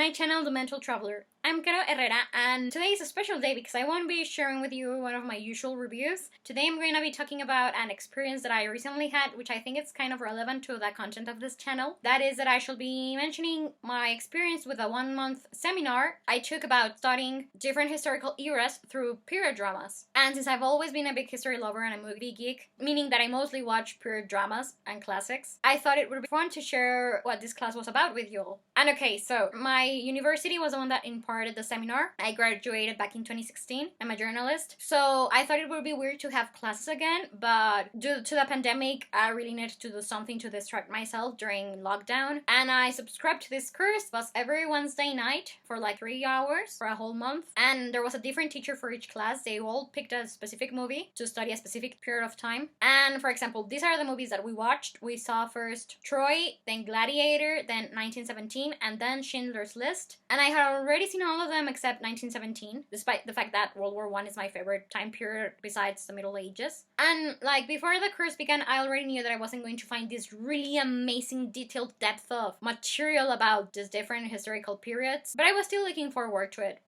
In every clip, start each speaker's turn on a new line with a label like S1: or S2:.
S1: my channel, The Mental Traveler. I'm Caro Herrera, and today is a special day because I won't be sharing with you one of my usual reviews. Today I'm going to be talking about an experience that I recently had, which I think is kind of relevant to the content of this channel. That is that I shall be mentioning my experience with a 1-month seminar I took about studying different historical eras through period dramas. And since I've always been a big history lover and a movie geek, meaning that I mostly watch period dramas and classics, I thought it would be fun to share what this class was about with you all. And okay, so my university was the one that imparted the seminar. I graduated back in 2016. I'm a journalist, so I thought it would be weird to have classes again, but due to the pandemic, I really needed to do something to distract myself during lockdown, and I subscribed to this course. It was every Wednesday night for like 3 hours for a whole month, and there was a different teacher for each class. They all picked a specific movie to study a specific period of time. And for example, these are the movies that we watched. We saw first Troy, then Gladiator, then 1917, and then Schindler's List. And I had already seen all of them except 1917, despite the fact that World War I is my favorite time period besides the Middle Ages. And like before the course began, I already knew that I wasn't going to find this really amazing detailed depth of material about these different historical periods, but I was still looking forward to it.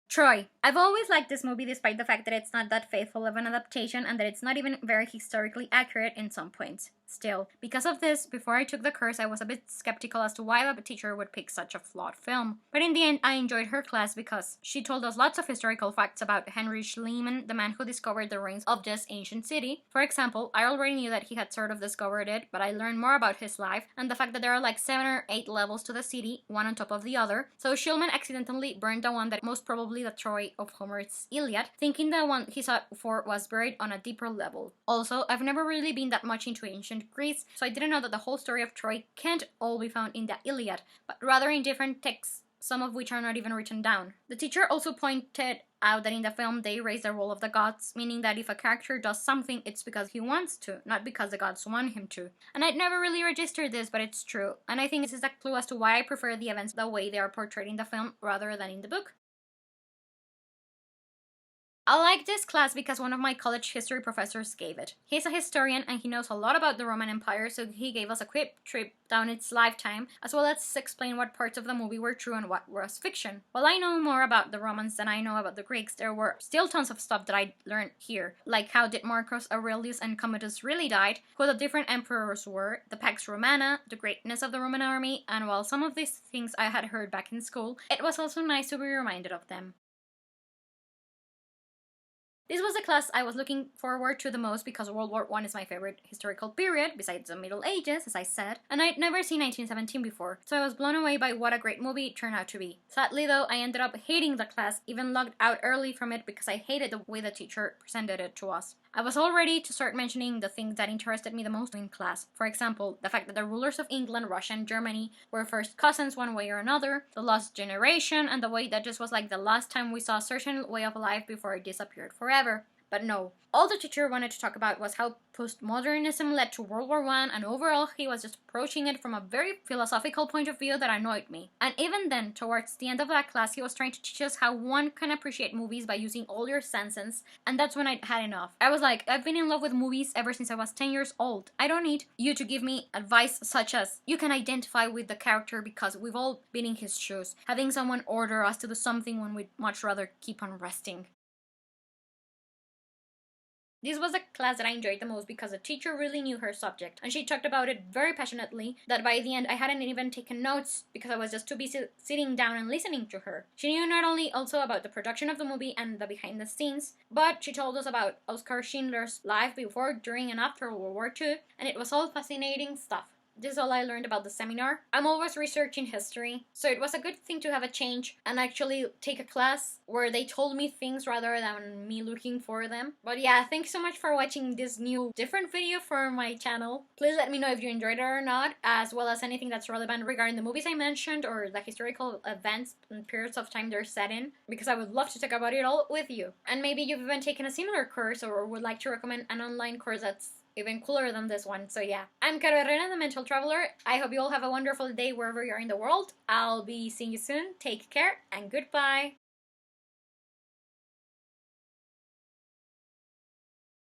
S1: Troy. I've always liked this movie despite the fact that it's not that faithful of an adaptation and that it's not even very historically accurate in some points. Still, because of this, before I took the course, I was a bit skeptical as to why the teacher would pick such a flawed film. But in the end, I enjoyed her class because she told us lots of historical facts about Henry Schliemann, the man who discovered the ruins of this ancient city. For example, I already knew that he had sort of discovered it, but I learned more about his life and the fact that there are like 7 or 8 levels to the city, one on top of the other. So Schliemann accidentally burned the one that most probably the Troy of Homer's Iliad, thinking the one he sought for was buried on a deeper level. Also, I've never really been that much into ancient Greece, so I didn't know that the whole story of Troy can't all be found in the Iliad, but rather in different texts, some of which are not even written down. The teacher also pointed out that in the film they raise the role of the gods, meaning that if a character does something, it's because he wants to, not because the gods want him to. And I'd never really registered this, but it's true, and I think this is a clue as to why I prefer the events the way they are portrayed in the film rather than in the book. I like this class because one of my college history professors gave it. He's a historian and he knows a lot about the Roman Empire, so he gave us a quick trip down its lifetime, as well as explain what parts of the movie were true and what was fiction. While I know more about the Romans than I know about the Greeks, there were still tons of stuff that I learned here, like how did Marcus Aurelius and Commodus really died, who the different emperors were, the Pax Romana, the greatness of the Roman army, and while some of these things I had heard back in school, it was also nice to be reminded of them. This was the class I was looking forward to the most because World War I is my favorite historical period, besides the Middle Ages, as I said, and I'd never seen 1917 before, so I was blown away by what a great movie it turned out to be. Sadly though, I ended up hating the class, even logged out early from it because I hated the way the teacher presented it to us. I was all ready to start mentioning the things that interested me the most in class. For example, the fact that the rulers of England, Russia, and Germany were first cousins one way or another, the lost generation, and the way that this was like the last time we saw a certain way of life before it disappeared forever. But no, all the teacher wanted to talk about was how postmodernism led to World War I, and overall he was just approaching it from a very philosophical point of view that annoyed me. And even then, towards the end of that class, he was trying to teach us how one can appreciate movies by using all your senses, and that's when I had enough. I was like, I've been in love with movies ever since I was 10 years old. I don't need you to give me advice such as, you can identify with the character because we've all been in his shoes, having someone order us to do something when we'd much rather keep on resting. This was the class that I enjoyed the most because the teacher really knew her subject, and she talked about it very passionately that by the end I hadn't even taken notes because I was just too busy sitting down and listening to her. She knew not only also about the production of the movie and the behind the scenes, but she told us about Oskar Schindler's life before, during, and after World War II, and it was all fascinating stuff. This is all I learned about the seminar. I'm always researching history, so it was a good thing to have a change and actually take a class where they told me things rather than me looking for them. But yeah, thanks so much for watching this new different video for my channel. Please let me know if you enjoyed it or not, as well as anything that's relevant regarding the movies I mentioned or the historical events and periods of time they're set in, because I would love to talk about it all with you. And maybe you've even taken a similar course or would like to recommend an online course that's even cooler than this one. So yeah, I'm Caro Herrera, the Mental Traveler. I hope you all have a wonderful day wherever you are in the world. I'll be seeing you soon. Take care and goodbye.